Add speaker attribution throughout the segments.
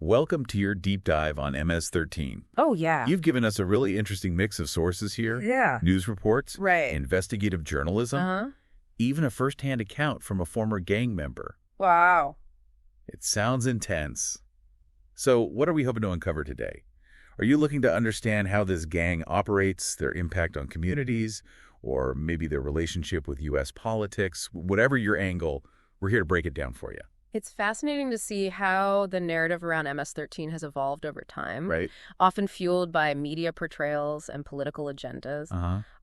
Speaker 1: Welcome to your deep dive on MS-13.
Speaker 2: Oh, yeah.
Speaker 1: You've given us a really interesting mix of sources here.
Speaker 2: Yeah.
Speaker 1: News reports,
Speaker 2: Right.
Speaker 1: investigative journalism, even a first-hand account from a former gang member.
Speaker 2: Wow.
Speaker 1: It sounds intense. So what are we hoping to uncover today? Are you looking to understand how this gang operates, their impact on communities, or maybe their relationship with U.S. politics? Whatever your angle, we're here to break it down for you.
Speaker 3: It's fascinating to see how the narrative around MS-13 has evolved over time,
Speaker 1: Right.
Speaker 3: often fueled by media portrayals and political agendas.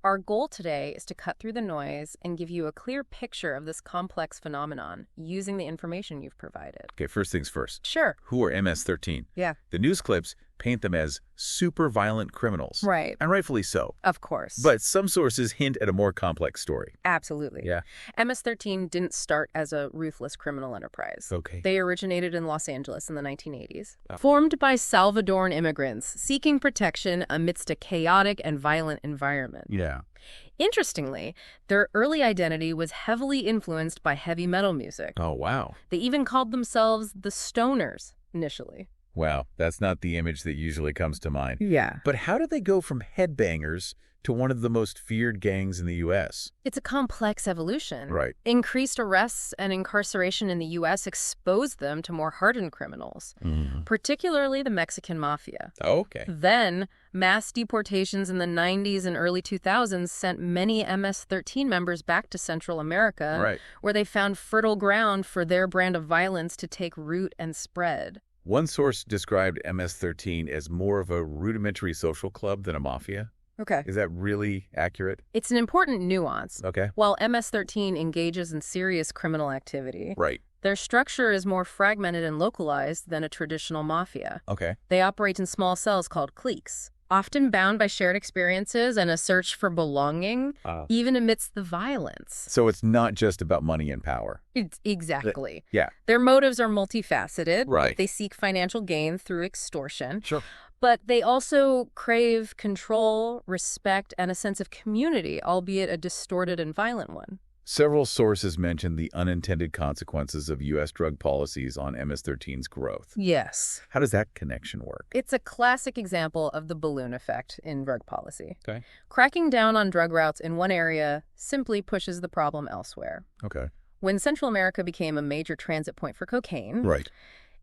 Speaker 3: Our goal today is to cut through the noise and give you a clear picture of this complex phenomenon using the information you've provided.
Speaker 1: Okay, first things first.
Speaker 3: Sure.
Speaker 1: Who are MS-13?
Speaker 3: Yeah.
Speaker 1: The news clips paint them as super violent criminals.
Speaker 3: Right.
Speaker 1: And rightfully so.
Speaker 3: Of course.
Speaker 1: But some sources hint at a more complex story.
Speaker 3: Absolutely.
Speaker 1: Yeah.
Speaker 3: MS-13 didn't start as a ruthless criminal enterprise.
Speaker 1: Okay.
Speaker 3: They originated in Los Angeles in the 1980s. Formed by Salvadoran immigrants seeking protection amidst a chaotic and violent environment.
Speaker 1: Yeah.
Speaker 3: Interestingly, their early identity was heavily influenced by heavy metal music.
Speaker 1: Oh, wow.
Speaker 3: They even called themselves the Stoners initially.
Speaker 1: Wow, that's not the image that usually comes to mind.
Speaker 3: Yeah.
Speaker 1: But how did they go from headbangers to one of the most feared gangs in the U.S.?
Speaker 3: It's a complex evolution.
Speaker 1: Right.
Speaker 3: Increased arrests and incarceration in the U.S. exposed them to more hardened criminals, particularly the Mexican mafia.
Speaker 1: Okay.
Speaker 3: Then, mass deportations in the 90s and early 2000s sent many MS-13 members back to Central America,
Speaker 1: Right.
Speaker 3: where they found fertile ground for their brand of violence to take root and spread.
Speaker 1: One source described MS-13 as more of a rudimentary social club than a mafia.
Speaker 3: Okay.
Speaker 1: Is that really accurate?
Speaker 3: It's an important nuance.
Speaker 1: Okay.
Speaker 3: While MS-13 engages in serious criminal activity,
Speaker 1: Right.
Speaker 3: their structure is more fragmented and localized than a traditional mafia.
Speaker 1: Okay.
Speaker 3: They operate in small cells called cliques, often bound by shared experiences and a search for belonging, even amidst the violence.
Speaker 1: So it's not just about money and power.
Speaker 3: Exactly.
Speaker 1: Yeah.
Speaker 3: Their motives are multifaceted.
Speaker 1: Right.
Speaker 3: They seek financial gain through extortion.
Speaker 1: Sure.
Speaker 3: But they also crave control, respect, and a sense of community, albeit a distorted and violent one.
Speaker 1: Several sources mention the unintended consequences of U.S. drug policies on MS-13's growth.
Speaker 3: Yes.
Speaker 1: How does that connection work?
Speaker 3: It's a classic example of the balloon effect in drug policy.
Speaker 1: Okay.
Speaker 3: Cracking down on drug routes in one area simply pushes the problem elsewhere.
Speaker 1: Okay.
Speaker 3: When Central America became a major transit point for cocaine,
Speaker 1: Right.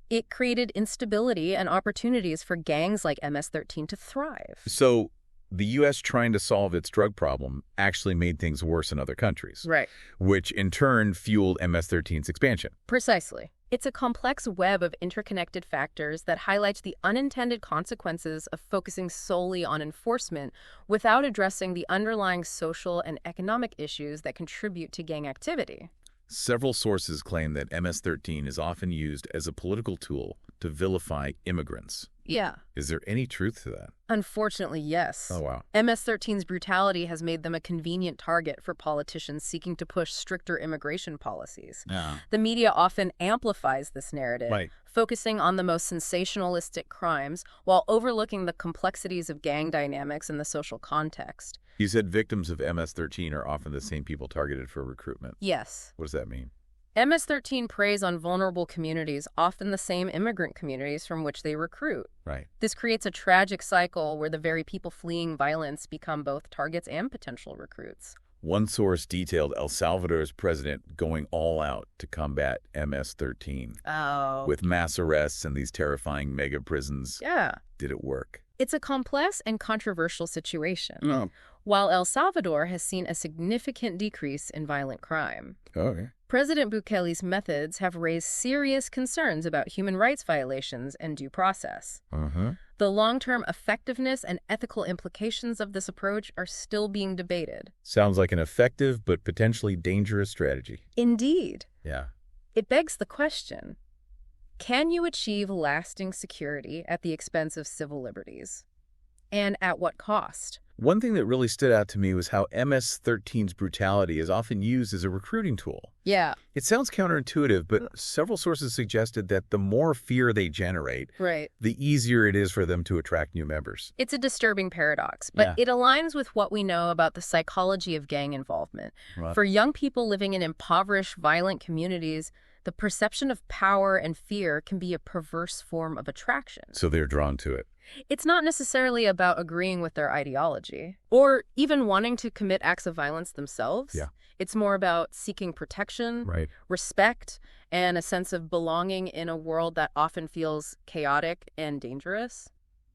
Speaker 3: it created instability and opportunities for gangs like MS-13 to thrive.
Speaker 1: So the U.S. trying to solve its drug problem actually made things worse in other countries.
Speaker 3: Right.
Speaker 1: Which in turn fueled MS-13's expansion.
Speaker 3: Precisely. It's a complex web of interconnected factors that highlights the unintended consequences of focusing solely on enforcement without addressing the underlying social and economic issues that contribute to gang activity.
Speaker 1: Several sources claim that MS-13 is often used as a political tool to vilify immigrants.
Speaker 3: Yeah.
Speaker 1: Is there any truth to that?
Speaker 3: Unfortunately, yes.
Speaker 1: Oh, wow.
Speaker 3: MS-13's brutality has made them a convenient target for politicians seeking to push stricter immigration policies.
Speaker 1: Yeah.
Speaker 3: The media often amplifies this narrative,
Speaker 1: Right.
Speaker 3: focusing on the most sensationalistic crimes while overlooking the complexities of gang dynamics and the social context.
Speaker 1: You said victims of MS-13 are often the same people targeted for recruitment.
Speaker 3: Yes.
Speaker 1: What does that mean?
Speaker 3: MS-13 preys on vulnerable communities, often the same immigrant communities from which they recruit.
Speaker 1: Right.
Speaker 3: This creates a tragic cycle where the very people fleeing violence become both targets and potential recruits.
Speaker 1: One source detailed El Salvador's president going all out to combat MS-13.
Speaker 3: Oh.
Speaker 1: With mass arrests and these terrifying mega prisons.
Speaker 3: Yeah.
Speaker 1: Did it work?
Speaker 3: It's a complex and controversial situation.
Speaker 1: No.
Speaker 3: While El Salvador has seen a significant decrease in violent crime,
Speaker 1: Okay.
Speaker 3: President Bukele's methods have raised serious concerns about human rights violations and due process. The long-term effectiveness and ethical implications of this approach are still being debated.
Speaker 1: Sounds like an effective but potentially dangerous strategy.
Speaker 3: Indeed.
Speaker 1: Yeah.
Speaker 3: It begs the question, can you achieve lasting security at the expense of civil liberties? And at what cost?
Speaker 1: One thing that really stood out to me was how MS-13's brutality is often used as a recruiting tool.
Speaker 3: Yeah.
Speaker 1: It sounds counterintuitive, but several sources suggested that the more fear they generate,
Speaker 3: Right.
Speaker 1: the easier it is for them to attract new members.
Speaker 3: It's a disturbing paradox, but
Speaker 1: Yeah.
Speaker 3: it aligns with what we know about the psychology of gang involvement.
Speaker 1: Right.
Speaker 3: For young people living in impoverished, violent communities, the The perception of power and fear can be a perverse form of attraction.
Speaker 1: So they're drawn to it.
Speaker 3: It's not necessarily about agreeing with their ideology or even wanting to commit acts of violence themselves.
Speaker 1: Yeah.
Speaker 3: It's more about seeking protection,
Speaker 1: Right.
Speaker 3: respect, and a sense of belonging in a world that often feels chaotic and dangerous.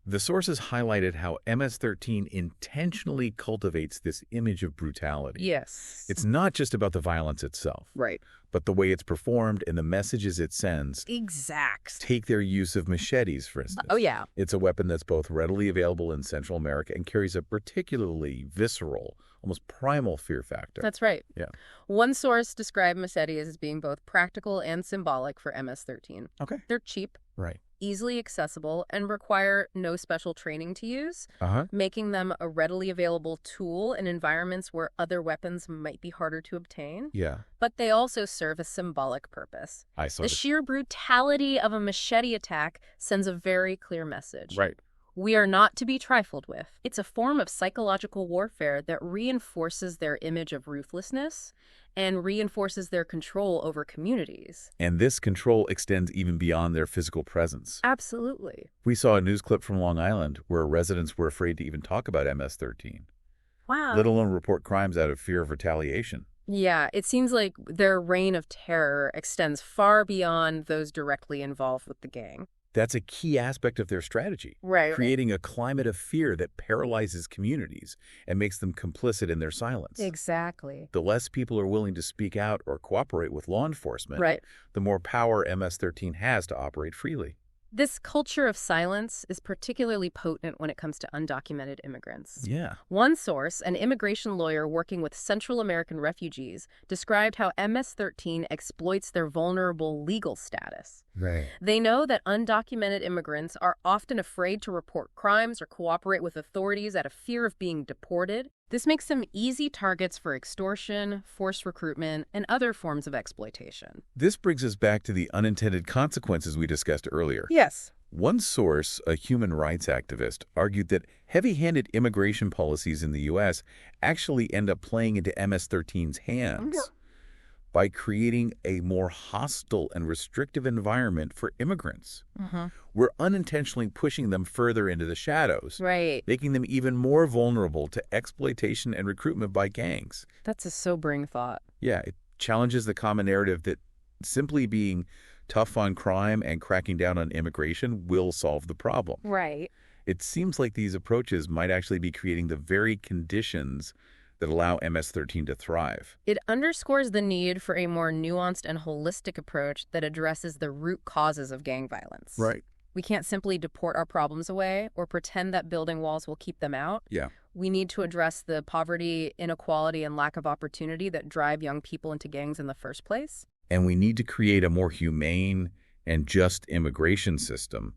Speaker 1: The sources highlighted how MS-13 intentionally cultivates this image of brutality.
Speaker 3: Yes.
Speaker 1: It's not just about the violence itself,
Speaker 3: right.
Speaker 1: but the way it's performed and the messages it sends.
Speaker 3: Exact.
Speaker 1: Take their use of machetes, for instance.
Speaker 3: Oh, yeah.
Speaker 1: It's a weapon that's both readily available in Central America and carries a particularly visceral, almost primal fear factor.
Speaker 3: That's right.
Speaker 1: Yeah.
Speaker 3: One source described machetes as being both practical and symbolic for MS-13.
Speaker 1: Okay.
Speaker 3: They're cheap,
Speaker 1: Right.
Speaker 3: easily accessible, and require no special training to use,
Speaker 1: Uh-huh.
Speaker 3: making them a readily available tool in environments where other weapons might be harder to obtain.
Speaker 1: Yeah.
Speaker 3: But they also serve a symbolic purpose.
Speaker 1: I saw
Speaker 3: The
Speaker 1: this.
Speaker 3: sheer brutality of a machete attack sends a very clear message.
Speaker 1: Right.
Speaker 3: We are not to be trifled with. It's a form of psychological warfare that reinforces their image of ruthlessness and reinforces their control over communities.
Speaker 1: And this control extends even beyond their physical presence.
Speaker 3: Absolutely.
Speaker 1: We saw a news clip from Long Island where residents were afraid to even talk about MS-13,
Speaker 3: Wow.
Speaker 1: let alone report crimes out of fear of retaliation.
Speaker 3: Yeah, it seems like their reign of terror extends far beyond those directly involved with the gang.
Speaker 1: That's a key aspect of their strategy,
Speaker 3: Right.
Speaker 1: creating a climate of fear that paralyzes communities and makes them complicit in their silence.
Speaker 3: Exactly.
Speaker 1: The less people are willing to speak out or cooperate with law enforcement,
Speaker 3: Right.
Speaker 1: the more power MS-13 has to operate freely.
Speaker 3: This culture of silence is particularly potent when it comes to undocumented immigrants.
Speaker 1: Yeah.
Speaker 3: One source, an immigration lawyer working with Central American refugees, described how MS-13 exploits their vulnerable legal status.
Speaker 1: Right.
Speaker 3: They know that undocumented immigrants are often afraid to report crimes or cooperate with authorities out of fear of being deported. This makes them easy targets for extortion, forced recruitment, and other forms of exploitation.
Speaker 1: This brings us back to the unintended consequences we discussed earlier.
Speaker 3: Yes.
Speaker 1: One source, a human rights activist, argued that heavy-handed immigration policies in the U.S. actually end up playing into MS-13's hands by creating a more hostile and restrictive environment for immigrants. We're unintentionally pushing them further into the shadows,
Speaker 3: Right.
Speaker 1: making them even more vulnerable to exploitation and recruitment by gangs.
Speaker 3: That's a sobering thought.
Speaker 1: Yeah, it challenges the common narrative that simply being tough on crime and cracking down on immigration will solve the problem.
Speaker 3: Right.
Speaker 1: It seems like these approaches might actually be creating the very conditions that allow MS-13 to thrive.
Speaker 3: It underscores the need for a more nuanced and holistic approach that addresses the root causes of gang violence.
Speaker 1: Right.
Speaker 3: We can't simply deport our problems away or pretend that building walls will keep them out.
Speaker 1: Yeah.
Speaker 3: We need to address the poverty, inequality, and lack of opportunity that drive young people into gangs in the first place.
Speaker 1: And we need to create a more humane and just immigration system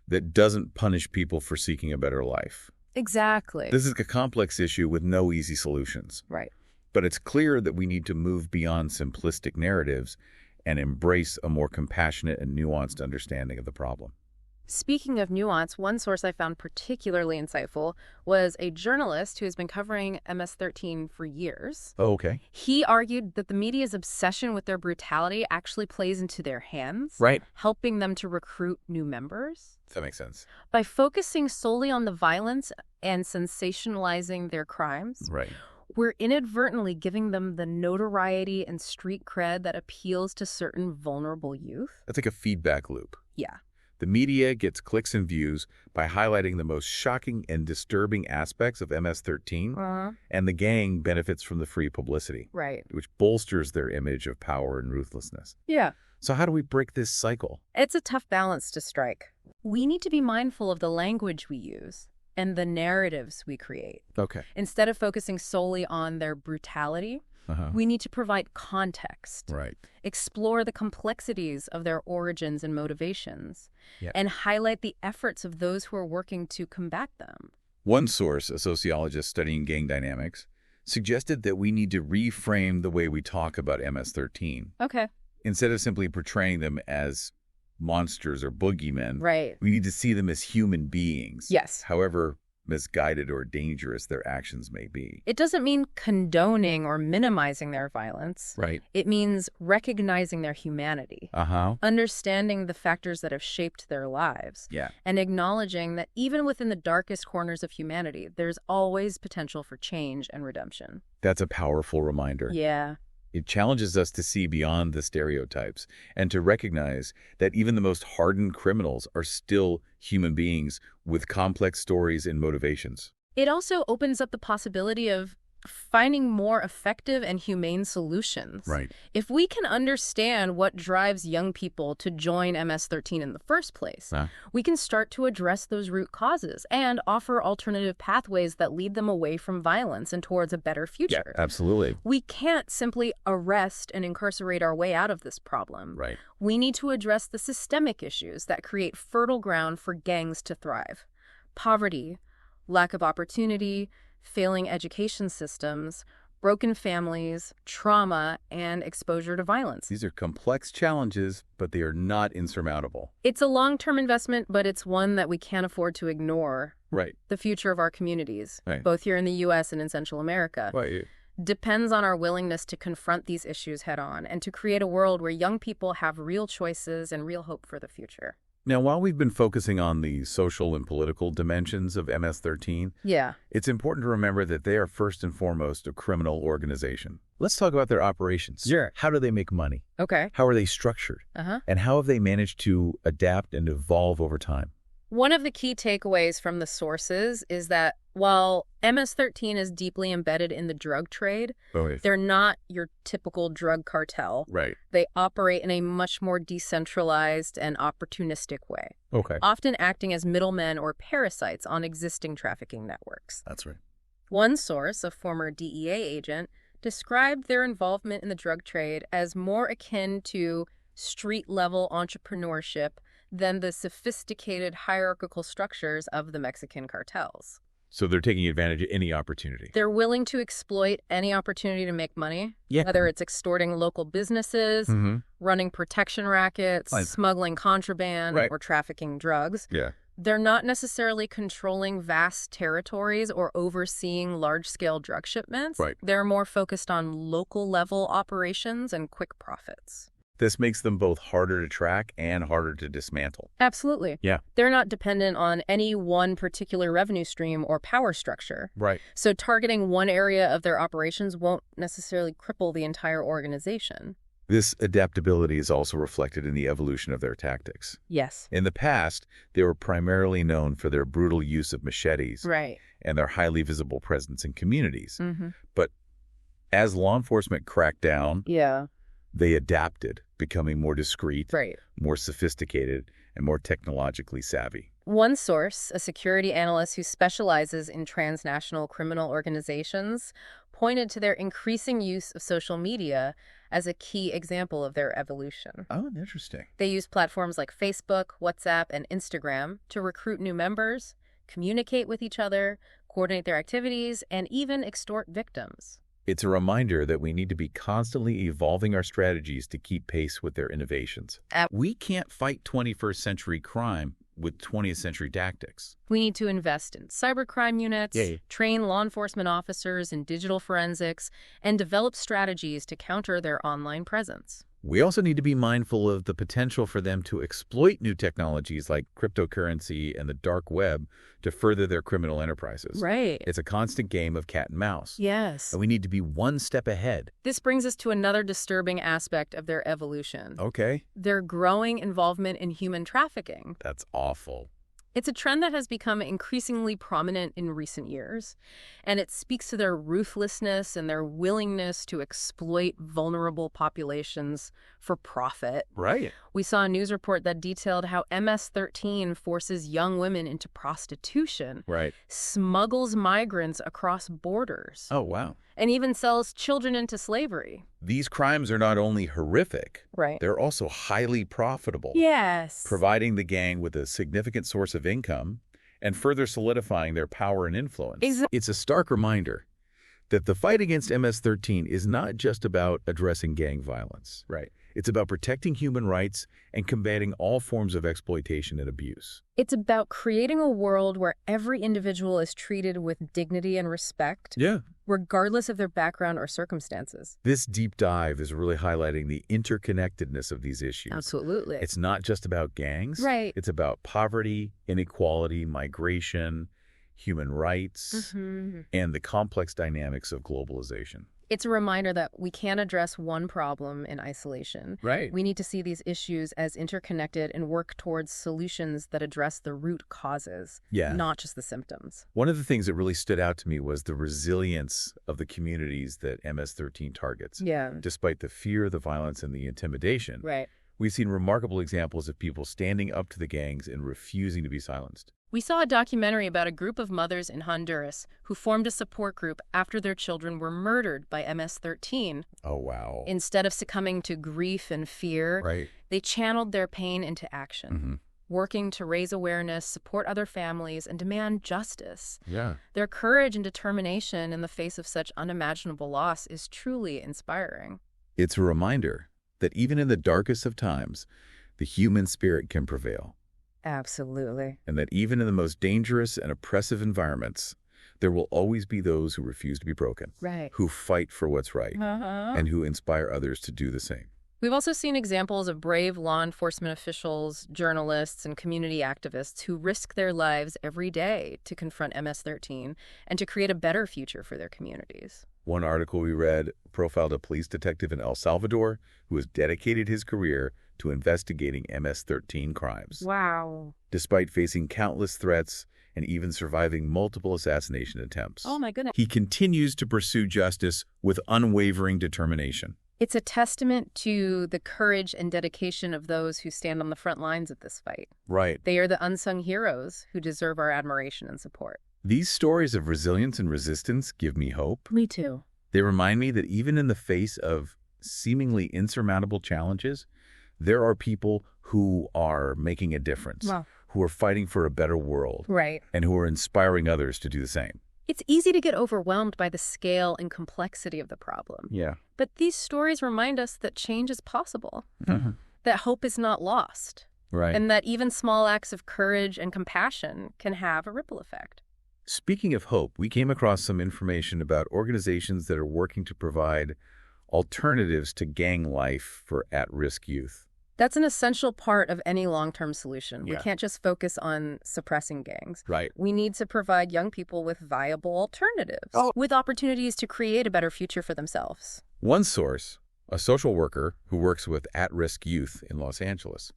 Speaker 1: that doesn't punish people for seeking a better life.
Speaker 3: Exactly.
Speaker 1: This is a complex issue with no easy solutions.
Speaker 3: Right.
Speaker 1: But it's clear that we need to move beyond simplistic narratives and embrace a more compassionate and nuanced understanding of the problem.
Speaker 3: Speaking of nuance, one source I found particularly insightful was a journalist who has been covering MS-13 for years.
Speaker 1: Oh, okay.
Speaker 3: He argued that the media's obsession with their brutality actually plays into their hands,
Speaker 1: Right.
Speaker 3: helping them to recruit new members.
Speaker 1: That makes sense.
Speaker 3: By focusing solely on the violence and sensationalizing their crimes,
Speaker 1: Right.
Speaker 3: we're inadvertently giving them the notoriety and street cred that appeals to certain vulnerable youth.
Speaker 1: That's like a feedback loop.
Speaker 3: Yeah.
Speaker 1: The media gets clicks and views by highlighting the most shocking and disturbing aspects of MS-13, and the gang benefits from the free publicity,
Speaker 3: Right.
Speaker 1: which bolsters their image of power and ruthlessness.
Speaker 3: Yeah.
Speaker 1: So how do we break this cycle?
Speaker 3: It's a tough balance to strike. We need to be mindful of the language we use and the narratives we create.
Speaker 1: Okay.
Speaker 3: Instead of focusing solely on their brutality, we need to provide context,
Speaker 1: Right.
Speaker 3: explore the complexities of their origins and motivations,
Speaker 1: Yeah.
Speaker 3: and highlight the efforts of those who are working to combat them.
Speaker 1: One source, a sociologist studying gang dynamics, suggested that we need to reframe the way we talk about MS-13.
Speaker 3: Okay.
Speaker 1: Instead of simply portraying them as monsters or boogeymen,
Speaker 3: Right.
Speaker 1: we need to see them as human beings.
Speaker 3: Yes.
Speaker 1: However misguided or dangerous their actions may be.
Speaker 3: It doesn't mean condoning or minimizing their violence.
Speaker 1: Right.
Speaker 3: It means recognizing their humanity, understanding the factors that have shaped their lives, and acknowledging that even within the darkest corners of humanity, there's always potential for change and redemption.
Speaker 1: That's a powerful reminder.
Speaker 3: Yeah.
Speaker 1: It challenges us to see beyond the stereotypes and to recognize that even the most hardened criminals are still human beings with complex stories and motivations.
Speaker 3: It also opens up the possibility of finding more effective and humane solutions.
Speaker 1: Right.
Speaker 3: If we can understand what drives young people to join MS-13 in the first place, we can start to address those root causes and offer alternative pathways that lead them away from violence and towards a better future.
Speaker 1: Yeah, absolutely.
Speaker 3: We can't simply arrest and incarcerate our way out of this problem.
Speaker 1: Right.
Speaker 3: We need to address the systemic issues that create fertile ground for gangs to thrive. Poverty, lack of opportunity, failing education systems, broken families, trauma, and exposure to violence.
Speaker 1: These are complex challenges, but they are not insurmountable.
Speaker 3: It's a long-term investment, but it's one that we can't afford to ignore.
Speaker 1: Right.
Speaker 3: The future of our communities, both here in the U.S. and in Central America, depends on our willingness to confront these issues head-on and to create a world where young people have real choices and real hope for the future.
Speaker 1: Now, while we've been focusing on the social and political dimensions of MS-13, it's important to remember that they are first and foremost a criminal organization. Let's talk about their operations.
Speaker 2: Sure. How do they make money?
Speaker 3: Okay.
Speaker 2: How are they structured? And how have they managed to adapt and evolve over time?
Speaker 3: One of the key takeaways from the sources is that while MS-13 is deeply embedded in the drug trade, they're not your typical drug cartel.
Speaker 1: Right.
Speaker 3: They operate in a much more decentralized and opportunistic way, often acting as middlemen or parasites on existing trafficking networks.
Speaker 1: That's right.
Speaker 3: One source, a former DEA agent, described their involvement in the drug trade as more akin to street-level entrepreneurship than the sophisticated hierarchical structures of the Mexican cartels.
Speaker 1: So they're taking advantage of any opportunity.
Speaker 3: They're willing to exploit any opportunity to make money, whether it's extorting local businesses, running protection rackets, smuggling contraband, or trafficking drugs. They're not necessarily controlling vast territories or overseeing large-scale drug shipments. They're more focused on local-level operations and quick profits.
Speaker 1: This makes them both harder to track and harder to dismantle.
Speaker 3: Absolutely. They're not dependent on any one particular revenue stream or power structure. So targeting one area of their operations won't necessarily cripple the entire organization.
Speaker 1: This adaptability is also reflected in the evolution of their tactics.
Speaker 3: Yes.
Speaker 1: In the past, they were primarily known for their brutal use of machetes and their highly visible presence in communities. But as law enforcement cracked down, they adapted, becoming more discreet, more sophisticated, and more technologically savvy.
Speaker 3: One source, a security analyst who specializes in transnational criminal organizations, pointed to their increasing use of social media as a key example of their evolution.
Speaker 1: Oh, interesting.
Speaker 3: They use platforms like Facebook, WhatsApp, and Instagram to recruit new members, communicate with each other, coordinate their activities, and even extort victims.
Speaker 1: It's a reminder that we need to be constantly evolving our strategies to keep pace with their innovations. We can't fight 21st century crime with 20th century tactics.
Speaker 3: We need to invest in cybercrime units, train law enforcement officers in digital forensics, and develop strategies to counter their online presence.
Speaker 1: We also need to be mindful of the potential for them to exploit new technologies like cryptocurrency and the dark web to further their criminal enterprises. It's a constant game of cat and mouse.
Speaker 3: Yes.
Speaker 1: And we need to be one step ahead.
Speaker 3: This brings us to another disturbing aspect of their evolution.
Speaker 1: Okay.
Speaker 3: Their growing involvement in human trafficking.
Speaker 1: That's awful.
Speaker 3: It's a trend that has become increasingly prominent in recent years, and it speaks to their ruthlessness and their willingness to exploit vulnerable populations for profit. We saw a news report that detailed how MS-13 forces young women into prostitution, smuggles migrants across borders.
Speaker 1: Oh, wow.
Speaker 3: And even sells children into slavery.
Speaker 1: These crimes are not only horrific, they're also highly profitable.
Speaker 3: Yes.
Speaker 1: Providing the gang with a significant source of income and further solidifying their power and influence. It's a stark reminder that the fight against MS-13 is not just about addressing gang violence. It's about protecting human rights and combating all forms of exploitation and abuse.
Speaker 3: It's about creating a world where every individual is treated with dignity and respect, regardless of their background or circumstances.
Speaker 1: This deep dive is really highlighting the interconnectedness of these issues.
Speaker 3: Absolutely.
Speaker 1: It's not just about gangs.
Speaker 3: Right.
Speaker 1: It's about poverty, inequality, migration, human rights, and the complex dynamics of globalization.
Speaker 3: It's a reminder that we can't address one problem in isolation.
Speaker 1: Right.
Speaker 3: We need to see these issues as interconnected and work towards solutions that address the root causes, not just the symptoms.
Speaker 1: One of the things that really stood out to me was the resilience of the communities that MS-13 targets. Despite the fear, the violence, and the intimidation, we've seen remarkable examples of people standing up to the gangs and refusing to be silenced.
Speaker 3: We saw a documentary about a group of mothers in Honduras who formed a support group after their children were murdered by MS-13.
Speaker 1: Oh, wow.
Speaker 3: Instead of succumbing to grief and fear, they channeled their pain into action, working to raise awareness, support other families, and demand justice. Their courage and determination in the face of such unimaginable loss is truly inspiring.
Speaker 1: It's a reminder that even in the darkest of times, the human spirit can prevail.
Speaker 3: Absolutely.
Speaker 1: And that even in the most dangerous and oppressive environments, there will always be those who refuse to be broken, who fight for what's right, and who inspire others to do the same.
Speaker 3: We've also seen examples of brave law enforcement officials, journalists, and community activists who risk their lives every day to confront MS-13 and to create a better future for their communities.
Speaker 1: One article we read profiled a police detective in El Salvador who has dedicated his career to investigating MS-13 crimes.
Speaker 3: Wow.
Speaker 1: Despite facing countless threats and even surviving multiple assassination attempts.
Speaker 3: Oh, my goodness.
Speaker 1: He continues to pursue justice with unwavering determination.
Speaker 3: It's a testament to the courage and dedication of those who stand on the front lines of this fight. They are the unsung heroes who deserve our admiration and support.
Speaker 1: These stories of resilience and resistance give me hope.
Speaker 3: Me too.
Speaker 1: They remind me that even in the face of seemingly insurmountable challenges, there are people who are making a difference, who are fighting for a better world, and who are inspiring others to do the same.
Speaker 3: It's easy to get overwhelmed by the scale and complexity of the problem. But these stories remind us that change is possible, that hope is not lost, and that even small acts of courage and compassion can have a ripple effect.
Speaker 1: Speaking of hope, we came across some information about organizations that are working to provide alternatives to gang life for at-risk youth.
Speaker 3: That's an essential part of any long-term solution. We can't just focus on suppressing gangs. We need to provide young people with viable alternatives, with opportunities to create a better future for themselves.
Speaker 1: One source, a social worker who works with at-risk youth in Los Angeles,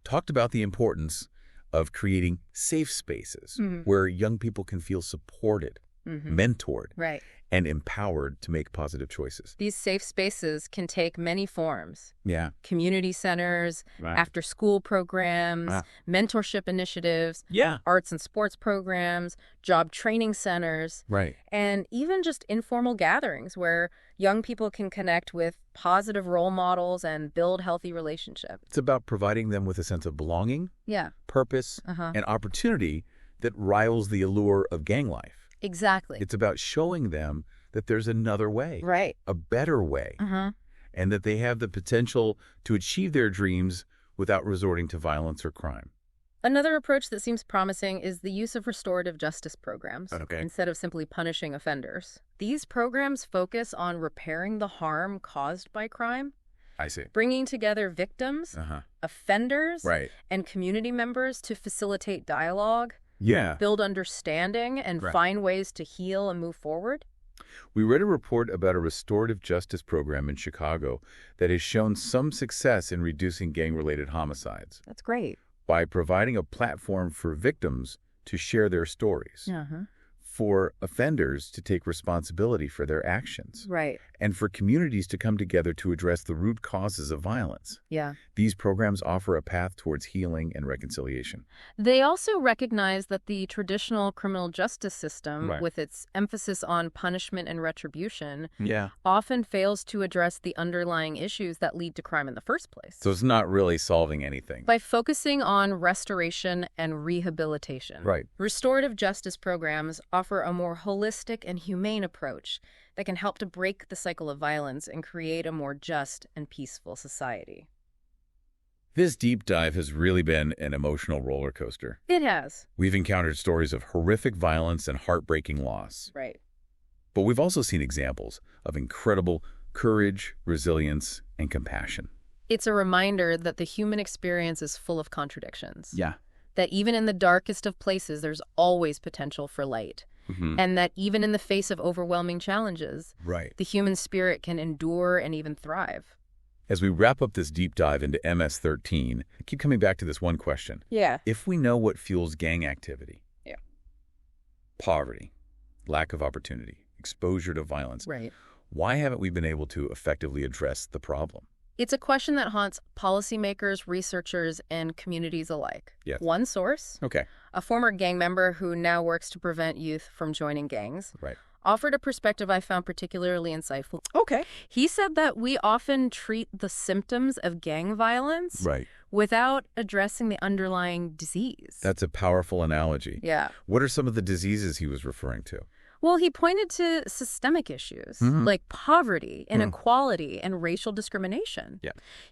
Speaker 1: talked about the importance of creating safe spaces where young people can feel supported, mentored, and empowered to make positive choices.
Speaker 3: These safe spaces can take many forms. Community centers, after-school programs, mentorship initiatives, arts and sports programs, job training centers, and even just informal gatherings where young people can connect with positive role models and build healthy relationships.
Speaker 1: It's about providing them with a sense of belonging, purpose, and opportunity that rivals the allure of gang life.
Speaker 3: Exactly.
Speaker 1: It's about showing them that there's another way, a better way, and that they have the potential to achieve their dreams without resorting to violence or crime.
Speaker 3: Another approach that seems promising is the use of restorative justice programs instead of simply punishing offenders. These programs focus on repairing the harm caused by crime, bringing together victims, offenders, and community members to facilitate dialogue, build understanding, and find ways to heal and move forward.
Speaker 1: We read a report about a restorative justice program in Chicago that has shown some success in reducing gang-related homicides.
Speaker 3: That's great.
Speaker 1: By providing a platform for victims to share their stories, for offenders to take responsibility for their actions, and for communities to come together to address the root causes of violence. These programs offer a path towards healing and reconciliation.
Speaker 3: They also recognize that the traditional criminal justice system, with its emphasis on punishment and retribution, often fails to address the underlying issues that lead to crime in the first place.
Speaker 1: So it's not really solving anything.
Speaker 3: By focusing on restoration and rehabilitation, restorative justice programs offer offer a more holistic and humane approach that can help to break the cycle of violence and create a more just and peaceful society.
Speaker 1: This deep dive has really been an emotional roller coaster.
Speaker 3: It has.
Speaker 1: We've encountered stories of horrific violence and heartbreaking loss.
Speaker 3: Right.
Speaker 1: But we've also seen examples of incredible courage, resilience, and compassion.
Speaker 3: It's a reminder that the human experience is full of contradictions.
Speaker 1: Yeah.
Speaker 3: That even in the darkest of places, there's always potential for light. And that even in the face of overwhelming challenges, the human spirit can endure and even thrive.
Speaker 1: As we wrap up this deep dive into MS-13, I keep coming back to this one question.
Speaker 3: Yeah.
Speaker 1: If we know what fuels gang activity, poverty, lack of opportunity, exposure to violence, why haven't we been able to effectively address the problem?
Speaker 3: It's a question that haunts policymakers, researchers, and communities alike.
Speaker 1: Yes.
Speaker 3: One source, a former gang member who now works to prevent youth from joining gangs, offered a perspective I found particularly insightful. He said that we often treat the symptoms of gang violence without addressing the underlying disease.
Speaker 1: That's a powerful analogy.
Speaker 3: Yeah.
Speaker 1: What are some of the diseases he was referring to?
Speaker 3: Well, he pointed to systemic issues like poverty, inequality, and racial discrimination.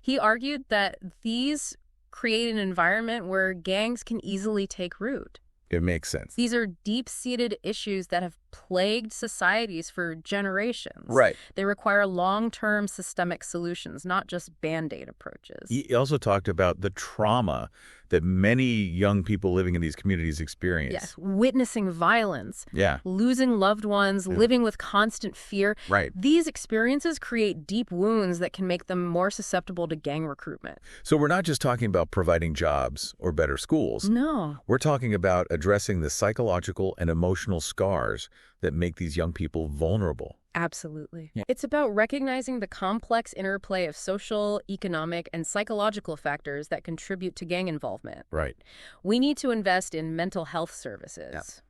Speaker 3: He argued that these create an environment where gangs can easily take root.
Speaker 1: It makes sense.
Speaker 3: These are deep-seated issues that have plagued societies for generations. They require long-term systemic solutions, not just Band-Aid approaches.
Speaker 1: He also talked about the trauma that many young people living in these communities experience.
Speaker 3: Yes, witnessing violence, losing loved ones, living with constant fear. These experiences create deep wounds that can make them more susceptible to gang recruitment.
Speaker 1: So we're not just talking about providing jobs or better schools.
Speaker 3: No.
Speaker 1: We're talking about addressing the psychological and emotional scars that make these young people vulnerable.
Speaker 3: Absolutely. It's about recognizing the complex interplay of social, economic, and psychological factors that contribute to gang involvement. We need to invest in mental health services,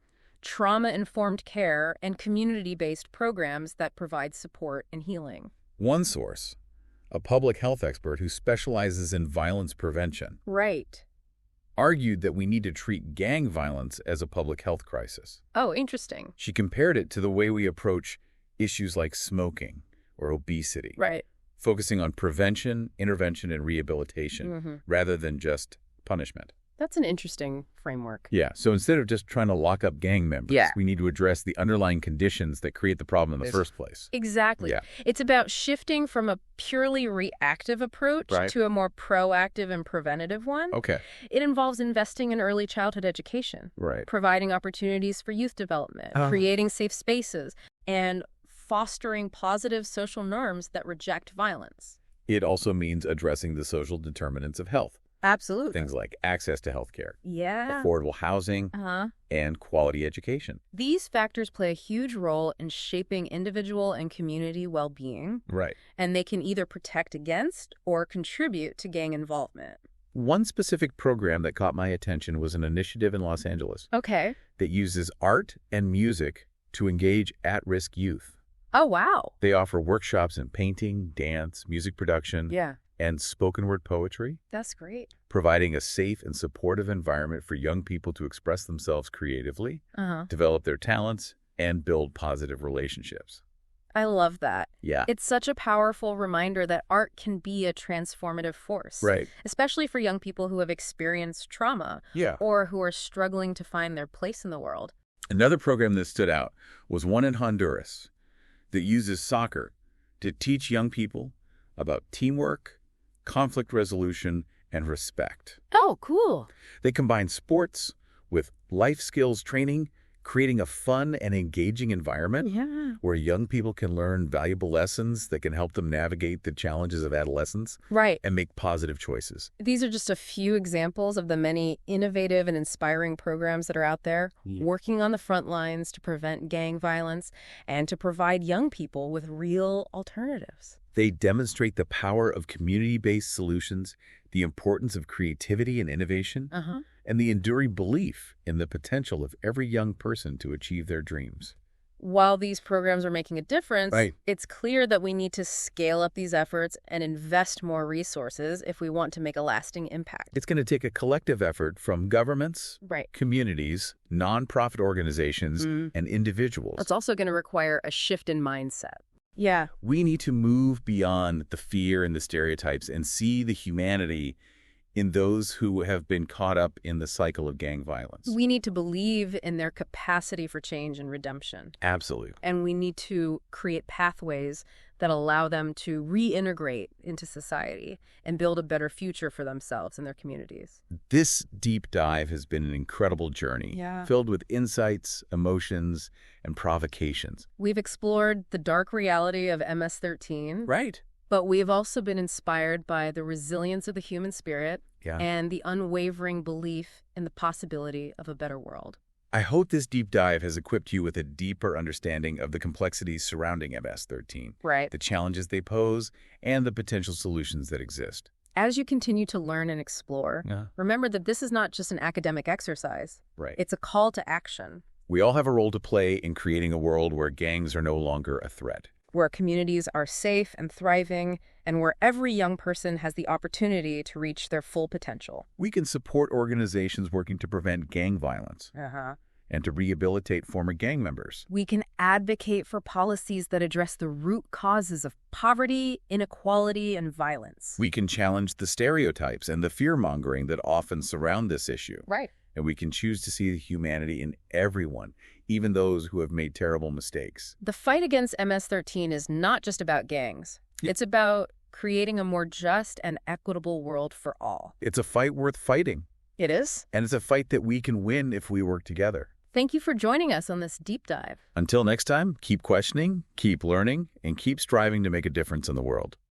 Speaker 3: trauma-informed care, and community-based programs that provide support and healing.
Speaker 1: One source, a public health expert who specializes in violence prevention, argued that we need to treat gang violence as a public health crisis.
Speaker 3: Oh, interesting.
Speaker 1: She compared it to the way we approach issues like smoking or obesity, focusing on prevention, intervention, and rehabilitation rather than just punishment.
Speaker 3: That's an interesting framework.
Speaker 1: Yeah, so instead of just trying to lock up gang members, we need to address the underlying conditions that create the problem in the first place.
Speaker 3: Exactly. It's about shifting from a purely reactive approach to a more proactive and preventative one. It involves investing in early childhood education, providing opportunities for youth development, creating safe spaces, and fostering positive social norms that reject violence.
Speaker 1: It also means addressing the social determinants of health.
Speaker 3: Absolutely.
Speaker 1: Things like access to health care, affordable housing, and quality education.
Speaker 3: These factors play a huge role in shaping individual and community well-being. And they can either protect against or contribute to gang involvement.
Speaker 1: One specific program that caught my attention was an initiative in Los Angeles that uses art and music to engage at-risk youth.
Speaker 3: Oh, wow.
Speaker 1: They offer workshops in painting, dance, music production, and spoken word poetry.
Speaker 3: That's great.
Speaker 1: Providing a safe and supportive environment for young people to express themselves creatively, develop their talents, and build positive relationships.
Speaker 3: I love that.
Speaker 1: Yeah.
Speaker 3: It's such a powerful reminder that art can be a transformative force. Especially for young people who have experienced trauma or who are struggling to find their place in the world.
Speaker 1: Another program that stood out was one in Honduras that uses soccer to teach young people about teamwork, conflict resolution, and respect.
Speaker 3: Oh, cool.
Speaker 1: They combine sports with life skills training, creating a fun and engaging environment where young people can learn valuable lessons that can help them navigate the challenges of adolescence and make positive choices.
Speaker 3: These are just a few examples of the many innovative and inspiring programs that are out there working on the front lines to prevent gang violence and to provide young people with real alternatives.
Speaker 1: They demonstrate the power of community-based solutions, the importance of creativity and innovation, and the enduring belief in the potential of every young person to achieve their dreams.
Speaker 3: While these programs are making a difference,
Speaker 1: Right.
Speaker 3: it's clear that we need to scale up these efforts and invest more resources if we want to make a lasting impact.
Speaker 1: It's going to take a collective effort from governments,
Speaker 3: Right.
Speaker 1: communities, nonprofit organizations, and individuals.
Speaker 3: It's also going to require a shift in mindset. Yeah.
Speaker 1: We need to move beyond the fear and the stereotypes and see the humanity in those who have been caught up in the cycle of gang violence.
Speaker 3: We need to believe in their capacity for change and redemption.
Speaker 1: Absolutely.
Speaker 3: And we need to create pathways that allow them to reintegrate into society and build a better future for themselves and their communities.
Speaker 1: This deep dive has been an incredible journey,
Speaker 3: Yeah.
Speaker 1: filled with insights, emotions, and provocations.
Speaker 3: We've explored the dark reality of MS-13.
Speaker 1: Right.
Speaker 3: But we've also been inspired by the resilience of the human spirit and the unwavering belief in the possibility of a better world.
Speaker 1: I hope this deep dive has equipped you with a deeper understanding of the complexities surrounding MS-13,
Speaker 3: Right.
Speaker 1: the challenges they pose, and the potential solutions that exist.
Speaker 3: As you continue to learn and explore, remember that this is not just an academic exercise.
Speaker 1: Right.
Speaker 3: It's a call to action,
Speaker 1: We all have a role to play in creating a world where gangs are no longer a threat.
Speaker 3: where communities are safe and thriving, and where every young person has the opportunity to reach their full potential.
Speaker 1: We can support organizations working to prevent gang violence and to rehabilitate former gang members.
Speaker 3: We can advocate for policies that address the root causes of poverty, inequality, and violence.
Speaker 1: We can challenge the stereotypes and the fear-mongering that often surround this issue.
Speaker 3: Right.
Speaker 1: And we can choose to see the humanity in everyone, even those who have made terrible mistakes.
Speaker 3: The fight against MS-13 is not just about gangs. It's about creating a more just and equitable world for all.
Speaker 1: It's a fight worth fighting,
Speaker 3: It is.
Speaker 1: and it's a fight that we can win if we work together.
Speaker 3: Thank you for joining us on this deep dive.
Speaker 1: Until next time, keep questioning, keep learning, and keep striving to make a difference in the world.